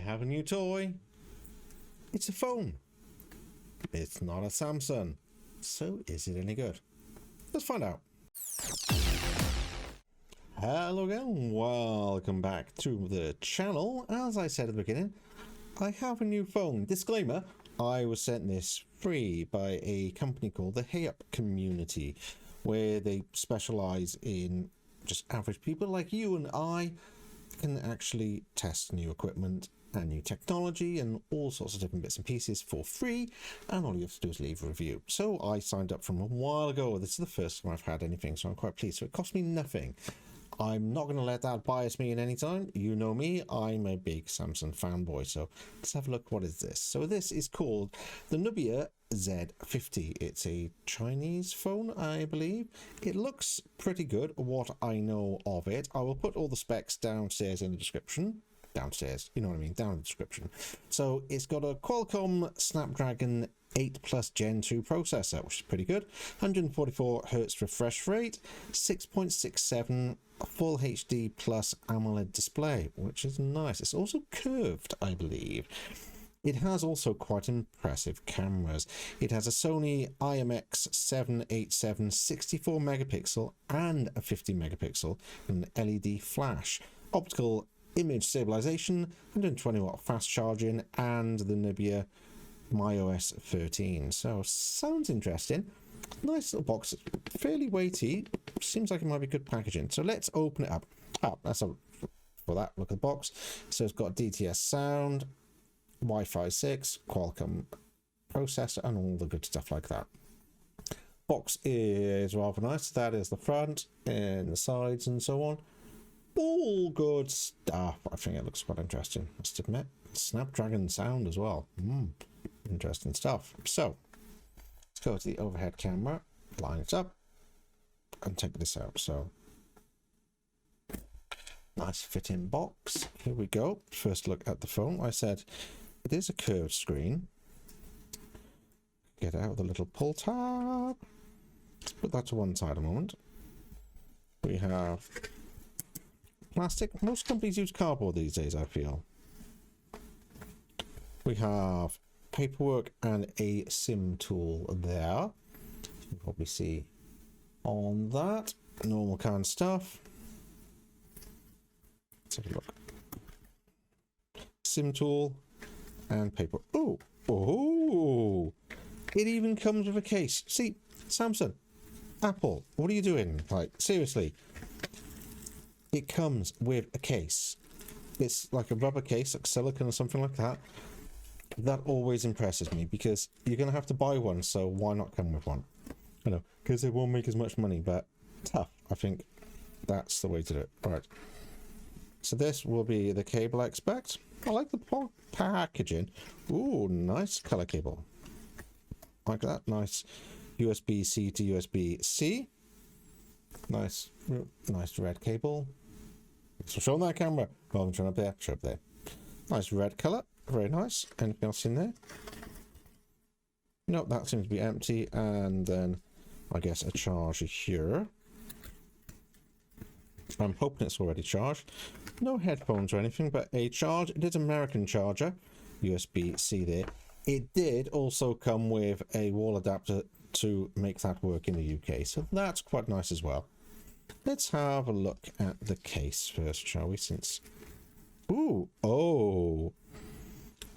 have a new toy. It's a phone. It's not a Samsung. So is it any good? Let's find out. Hello again, welcome back to the channel. As I said at the beginning, I have a new phone. Disclaimer, I was sent this free by a company called the Hey Up Community, where they specialize in just average people like you and I can actually test new equipment and new technology and all sorts of different bits and pieces for free, and all you have to do is leave a review. So I signed up from a while ago. This is the first time I've had anything, so I'm quite pleased. So it cost me nothing. I'm not going to let that bias me in any time. You know me, I'm a big Samsung fanboy. So let's have a look. What is this? So this is called the Nubia Z50. It's a Chinese phone, I believe. It looks pretty good, what I know of it. I will put all the specs downstairs in the description. Downstairs, you know what I mean, down in the description. So it's got a Qualcomm Snapdragon 8 Plus Gen 2 processor, which is pretty good. 144 Hz refresh rate, 6.67 Full HD Plus AMOLED display, which is nice. It's also curved, I believe. It has also quite impressive cameras. It has a Sony IMX787 64 megapixel and a 50 megapixel and an LED flash, optical image stabilization, 120 watt fast charging, and the Nubia MyOS 13. So sounds interesting. Nice little box, fairly weighty. Seems like it might be good packaging. So let's open it up. That's a for that. Look at the box. So it's got DTS sound, Wi-Fi 6, Qualcomm processor, and all the good stuff like that. Box is rather nice. That is the front and the sides and so on. All good stuff. I think it looks quite interesting, I must admit. Snapdragon sound as well. Interesting stuff. So let's go to the overhead camera, line it up, and take this out. So nice fit-in box. Here we go. First look at the phone. I said it is a curved screen. Get out the little pull tab. Let's put that to one side a moment. We have plastic. Most companies use cardboard these days, I feel. We have paperwork and a SIM tool there. You can probably see on that. Normal kind of stuff. Let's have a look. SIM tool and paper. Oh! It even comes with a case. See, Samsung, Apple, what are you doing? Like, seriously. It comes with a case. It's like a rubber case, like silicone or something like that. That always impresses me because you're going to have to buy one, so why not come with one? I know, because it won't make as much money, but tough. I think that's the way to do it. All right. So this will be the cable I expect. I like the packaging. Ooh, nice color cable. Like that. Nice USB-C to USB-C. Nice red cable. So show on that camera. Rather than trying up there, show up there. Nice red color. Very nice. Anything else in there? Nope, that seems to be empty. And then I guess a charger here. I'm hoping it's already charged. No headphones or anything, but a charge. It is American charger. USB-C there. It did also come with a wall adapter to make that work in the UK. So that's quite nice as well. Let's have a look at the case first, shall we? Since, ooh, oh,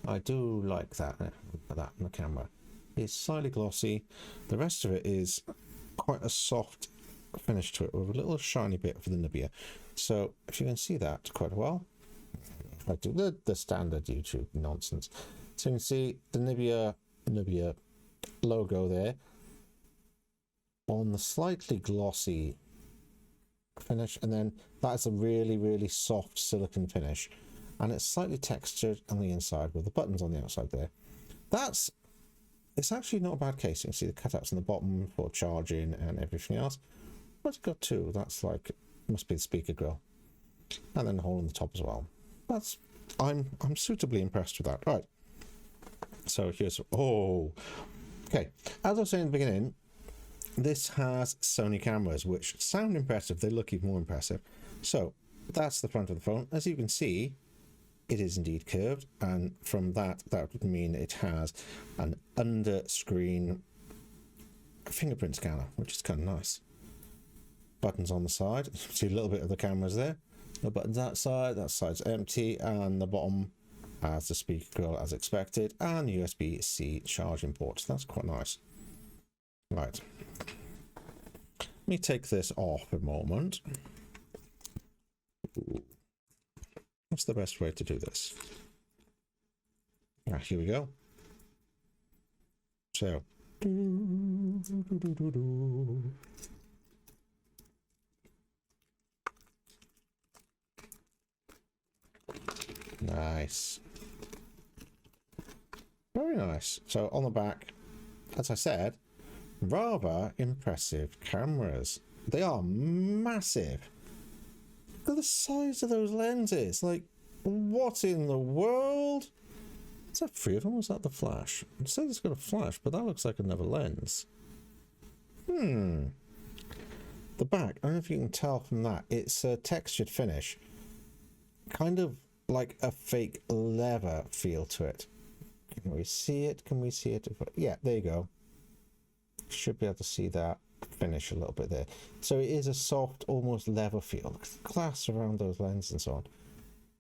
I do like that. That in the camera. It's slightly glossy. The rest of it is quite a soft finish to it with a little shiny bit for the Nubia. So if you can see that quite well, I do the standard YouTube nonsense. So you can see the Nubia logo there on the slightly glossy finish, and then that's a really soft silicone finish, and it's slightly textured on the inside with the buttons on the outside there. It's actually not a bad case. You can see the cutouts on the bottom for charging and everything else. What's it got too? That's like, must be the speaker grill, and then the hole in the top as well. That's, I'm suitably impressed with that. Right, so here's, oh, okay, as I was saying at the beginning, this has Sony cameras, which sound impressive. They look even more impressive. So that's the front of the phone. As you can see, it is indeed curved, and from that would mean it has an under screen fingerprint scanner, which is kind of nice. Buttons on the side, see a little bit of the cameras there. No buttons that side's empty, and the bottom has the speaker grill as expected, and USB-C charging ports. That's quite nice. Right, let me take this off a moment. Ooh. What's the best way to do this? Here we go. So nice, very nice. So on the back, as I said, rather impressive cameras. They are massive. Look at the size of those lenses. Like, what in the world? Is that 3 of them? Was that the flash? It says it's got a flash, but that looks like another lens. The back, I don't know if you can tell from that, it's a textured finish. Kind of like a fake leather feel to it. Can we see it? Can we see it? Yeah, there you go. Should be able to see that finish a little bit there. So it is a soft, almost leather feel. Look at the glass around those lenses and so on.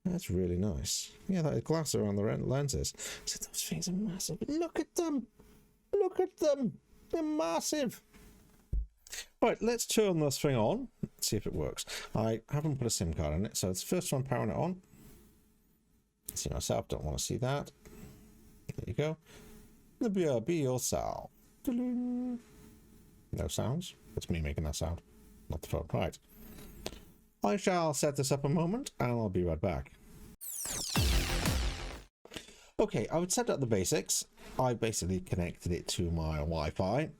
That's really nice. Yeah, that glass around the lenses. So those things are massive. Look at them. Look at them. They're massive. Right, let's turn this thing on. Let's see if it works. I haven't put a SIM card in it, so it's the first one powering it on. See myself, don't want to see that. There you go. Nubia, be yourself. No sounds. It's me making that sound, not the phone. Right. I shall set this up a moment and I'll be right back. Okay, I would set up the basics. I basically connected it to my Wi-Fi.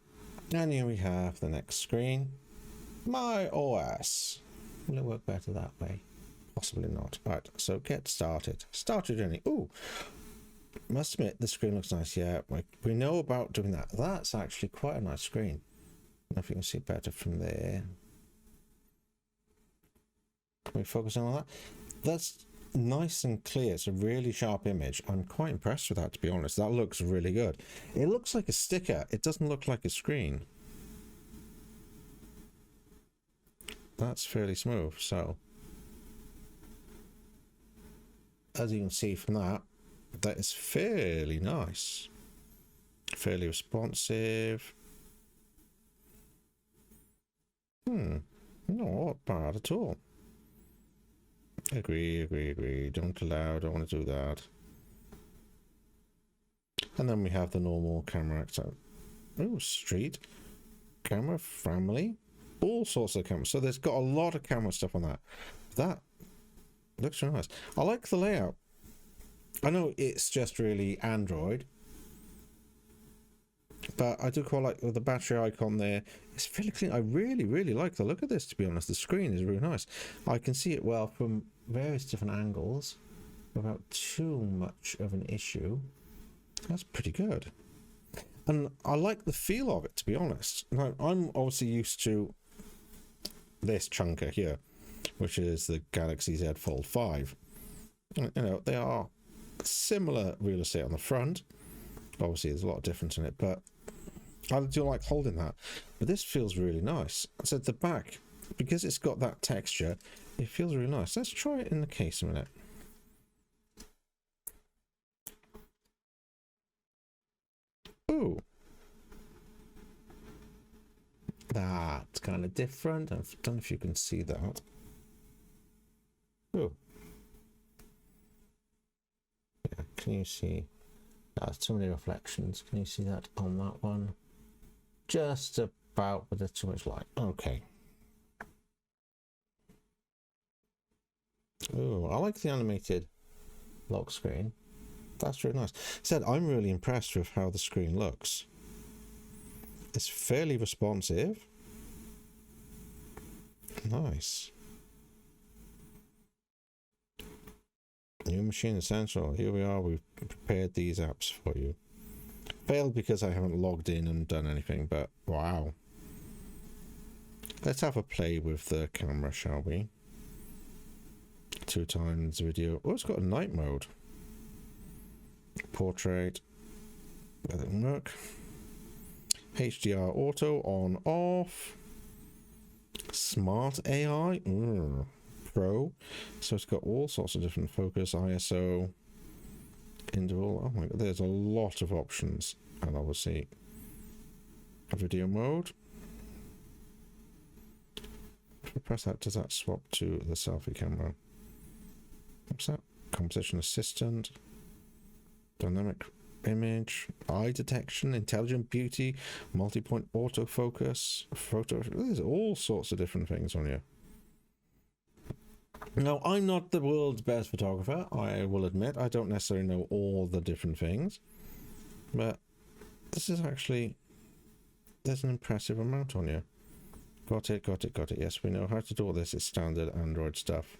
And here we have the next screen. MyOS. Will it work better that way? Possibly not. Right, so get started. Start your journey. Ooh, must admit the screen looks nice. Yeah, we know about doing that. That's actually quite a nice screen. I don't know if you can see it better from there. Can we focus on that? That's nice and clear. It's a really sharp image. I'm quite impressed with that, to be honest. That looks really good. It looks like a sticker. It doesn't look like a screen. That's fairly smooth. So as you can see from that, that is fairly nice, fairly responsive. Not bad at all. Agree. Don't allow, don't want to do that. And then we have the normal camera. Oh, street camera, family, all sorts of cameras. So there's got a lot of camera stuff on that. That looks really nice. I like the layout. I know it's just really Android, but I do quite like the battery icon there. It's fairly clean. I really like the look of this, to be honest. The screen is really nice. I can see it well from various different angles without too much of an issue. That's pretty good. And I like the feel of it, to be honest. Now, I'm obviously used to this chunker here, which is the Galaxy Z Fold 5. You know, they are similar real estate on the front. Obviously, there's a lot of difference in it, but I do like holding that. But this feels really nice. So the back, because it's got that texture, it feels really nice. Let's try it in the case a minute. Ooh. That's kind of different. I don't know if you can see that. Ooh. Yeah, can you see? That's too many reflections. Can you see that on that one? Just about, but there's too much light. Okay. Oh, I like the animated lock screen. That's really nice. Said I'm really impressed with how the screen looks. It's fairly responsive. Nice. New machine essential. Here we are. We've prepared these apps for you. Failed because I haven't logged in and done anything, but wow. Let's have a play with the camera, shall we? 2 times video. Oh, it's got a night mode. Portrait. That didn't work. HDR auto on off. Smart AI. Pro. So it's got all sorts of different focus, ISO, interval. Oh my god, there's a lot of options. And obviously a video mode. If I press that, does that swap to the selfie camera? What's that? Composition assistant. Dynamic image, eye detection, intelligent beauty, multi-point autofocus, photo. There's all sorts of different things on here. Now, I'm not the world's best photographer, I will admit. I don't necessarily know all the different things, but this is actually, there's an impressive amount on here. Got it. Yes, we know how to do all this. It's standard Android stuff.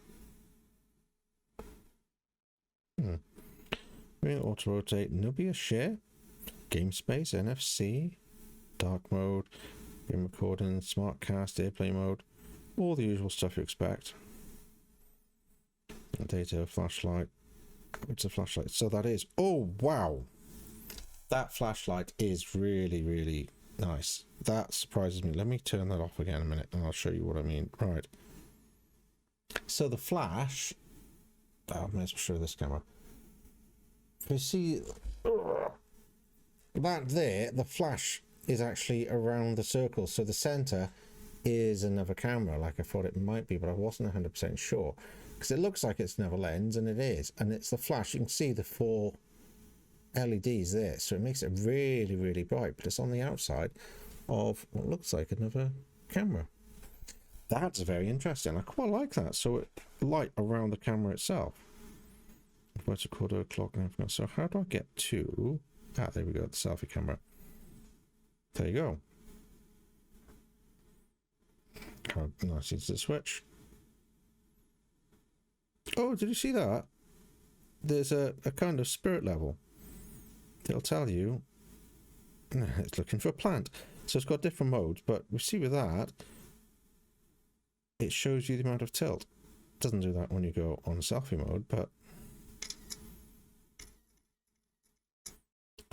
Auto rotate, Nubia share, game space, NFC, dark mode, game recording, smart cast, airplay mode, all the usual stuff you expect. Data, flashlight. It's a flashlight. So that is, oh wow, that flashlight is really nice. That surprises me. Let me turn that off again a minute and I'll show you what I mean. Right. So the flash, I may as well show this camera. You see that there, the flash is actually around the circle, so the center is another camera like I thought it might be, but I wasn't 100% sure because it looks like it's another lens, and it is, and it's the flash. You can see the 4 LEDs there, so it makes it really bright, but it's on the outside of what looks like another camera. That's very interesting. I quite like that. So it light around the camera itself. What's a quarter clock and everything else. So how do I get to... Ah, there we go, the selfie camera. There you go. How nice is the switch. Oh, did you see that? There's a kind of spirit level. It'll tell you it's looking for a plant. So it's got different modes, but we see with that, it shows you the amount of tilt. It doesn't do that when you go on selfie mode, but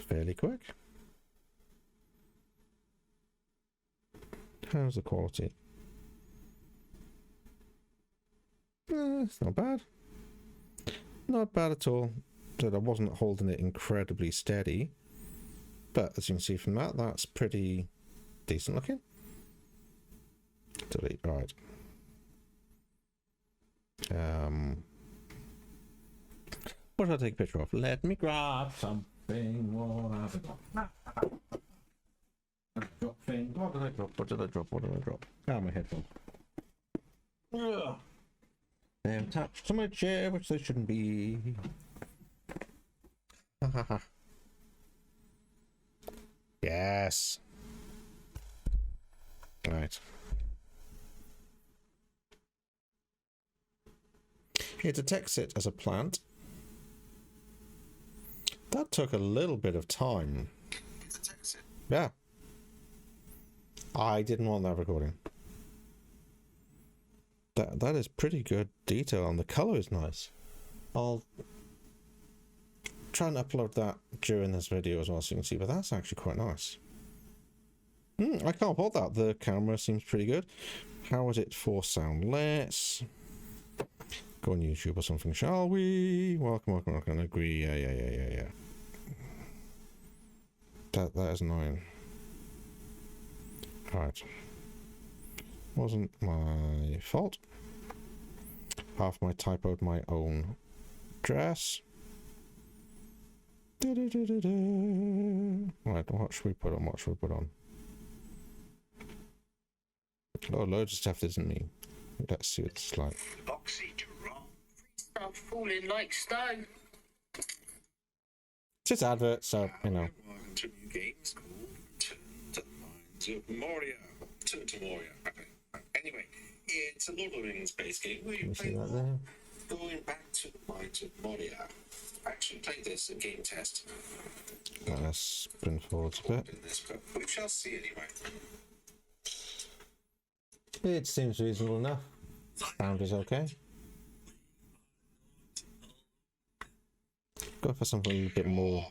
fairly quick. How's the quality? It's not bad. Not bad at all. That I wasn't holding it incredibly steady, but as you can see from that, that's pretty decent looking. Delete. Right. What should I take a picture of? Let me grab something. What have I got? Drop thing. What did I drop? What did I drop? What did I drop? Ah, my headphones. They're attached to my chair, which they shouldn't be. Yes. Right. It detects it as a plant. That took a little bit of time. It detects it. Yeah. I didn't want that recording. That is pretty good detail, and the color is nice. I'll try and upload that during this video as well so you can see, but that's actually quite nice. I can't fault that. The camera seems pretty good. How is it for sound? Let's go on YouTube or something, shall we? Welcome. Agree. Yeah. That is annoying. Right. Wasn't my fault. Half my typoed my own address. Right, what should we put on? Oh, loads of stuff doesn't mean. Let's see what it's like. Stuff falling like snow. It's just advert, so you know. Welcome to new games called Return to the Mines of Moria. Return to Moria. Okay. Anyway, it's a Lord of the Rings based game where you play going back to the Mines of Moria. I actually played this in game test. Let's spin forward a bit. But we shall see anyway. It seems reasonable enough. Sound is okay. for something a little bit more.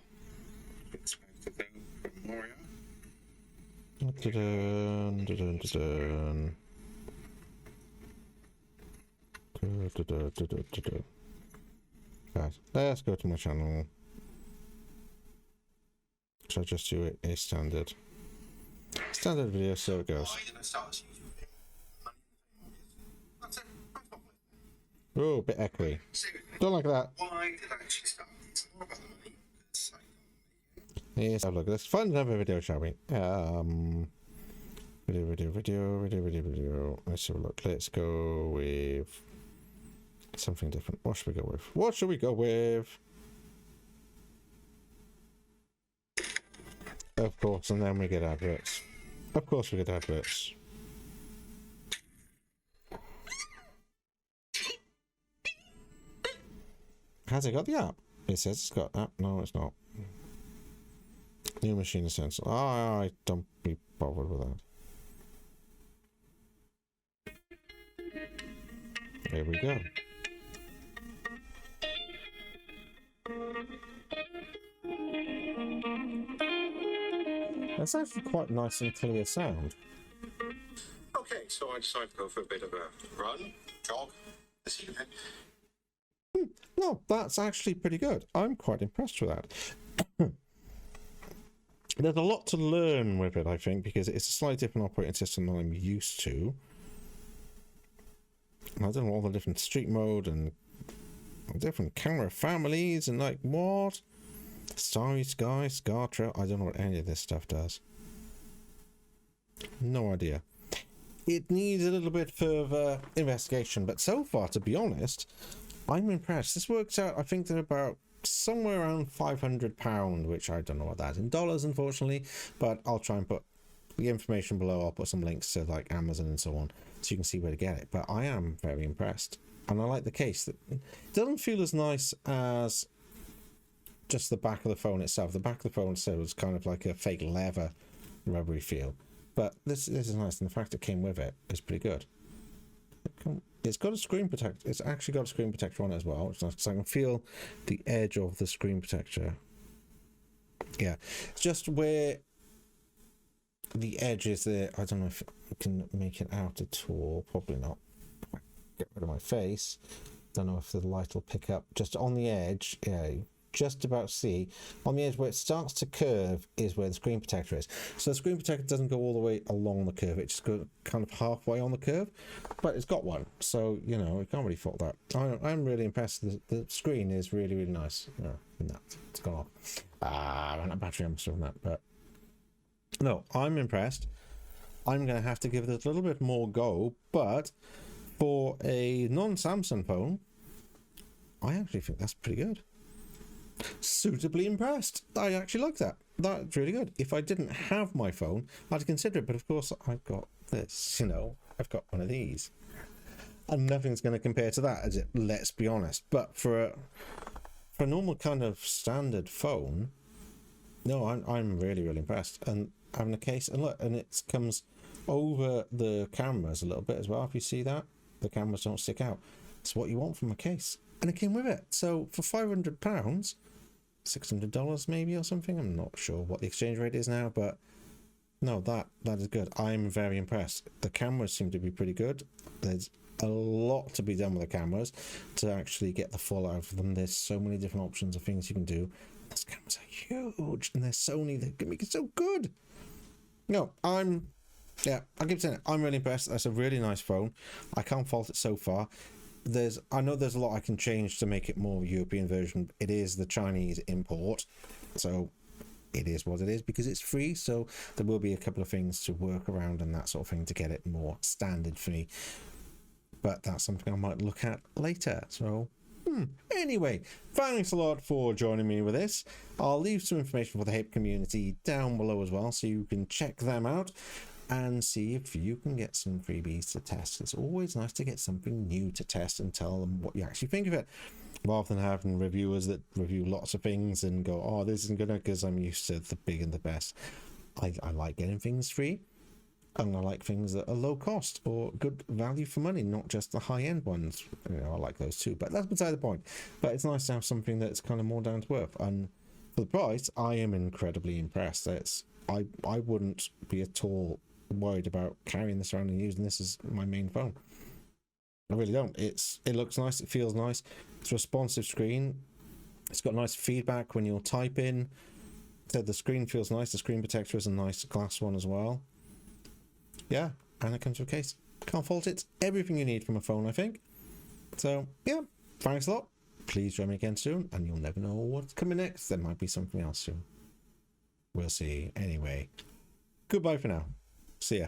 Expected though from Moria. Dun, dun, dun, dun, dun. Guys, let's go to my channel. So I just do it a standard video, so it goes. Oh, a bit echoey. Don't like that. Why did I actually start? It's not about the money. Yes, have a look. Let's find another video, shall we? Video. Let's have a look. Let's go with something different. What should we go with? What should we go with? Of course, and then we get adverts. Of course we get adverts. Has it got the app? It says it's got app. No, it's not. New machine essential. I don't be bothered with that. There we go. That's actually quite nice and clear sound. Okay, so I decided to go for a bit of a run, jog this evening. No, that's actually pretty good. I'm quite impressed with that. There's a lot to learn with it, I think, because it's a slightly different operating system than I'm used to. I don't know all the different street mode and different camera families and like what? Starry Sky, Scar Trail. I don't know what any of this stuff does. No idea. It needs a little bit further investigation, but so far, to be honest, I'm impressed. This works out, I think they're about somewhere around £500, which I don't know what that is in dollars, unfortunately, but I'll try and put the information below. I'll put some links to like Amazon and so on, so you can see where to get it. But I am very impressed, and I like the case. That it doesn't feel as nice as just the back of the phone itself. The back of the phone itself was kind of like a fake leather rubbery feel, but this is nice, and the fact it came with it is pretty good. It's got a screen protector. It's actually got a screen protector on it as well, which is nice, so I can feel the edge of the screen protector. Yeah, it's just where the edge is there. I don't know if I can make it out at all. Probably not. Get rid of my face. Don't know if the light will pick up. Just on the edge, yeah, just about see on the edge where it starts to curve is where the screen protector is. So the screen protector doesn't go all the way along the curve, it just goes kind of halfway on the curve, but it's got one, so you know, you can't really fault that. I'm really impressed. The screen is really, really nice. No, it's gone off. I ran out of battery, I'm still on that, but no, I'm impressed. I'm gonna have to give it a little bit more go, but for a non-Samsung phone, I actually think that's pretty good. Suitably impressed. I actually like that. That's really good. If I didn't have my phone, I'd consider it, but of course I've got this, you know, I've got one of these, and nothing's going to compare to that, is it? Let's be honest. But for a normal kind of standard phone, no, I'm really, really impressed. And having a case, and look, and it comes over the cameras a little bit as well. If you see that, the cameras don't stick out. It's what you want from a case, and it came with it. So for £500, $600 maybe or something, I'm not sure what the exchange rate is now, but no, that is good. I'm very impressed. The cameras seem to be pretty good. There's a lot to be done with the cameras to actually get the full out of them. There's so many different options of things you can do. Those cameras are huge, and they're Sony. They can make it so good. No, I'll keep saying it. I'm really impressed. That's a really nice phone. I can't fault it so far. I know there's a lot I can change to make it more European version. It is the Chinese import, so it is what it is because it's free. So there will be a couple of things to work around and that sort of thing to get it more standard for me. But that's something I might look at later. So anyway, thanks a lot for joining me with this. I'll leave some information for the HAPE community down below as well, so you can check them out and see if you can get some freebies to test. It's always nice to get something new to test and tell them what you actually think of it, rather than having reviewers that review lots of things and go, oh, this isn't gonna, because I'm used to the big and the best. I like getting things free. And I like things that are low cost or good value for money, not just the high-end ones. You know, I like those too, but that's beside the point. But it's nice to have something that's kind of more down to earth. And for the price, I am incredibly impressed. I wouldn't be at all worried about carrying this around and using this as my main phone. I really don't. It looks nice. It feels nice. It's a responsive screen. It's got nice feedback when you're typing. So the screen feels nice. The screen protector is a nice glass one as well. Yeah, and it comes with a case. Can't fault it. Everything you need from a phone, I think. So, yeah, thanks a lot. Please join me again soon, and you'll never know what's coming next. There might be something else soon. We'll see. Anyway, goodbye for now. See ya.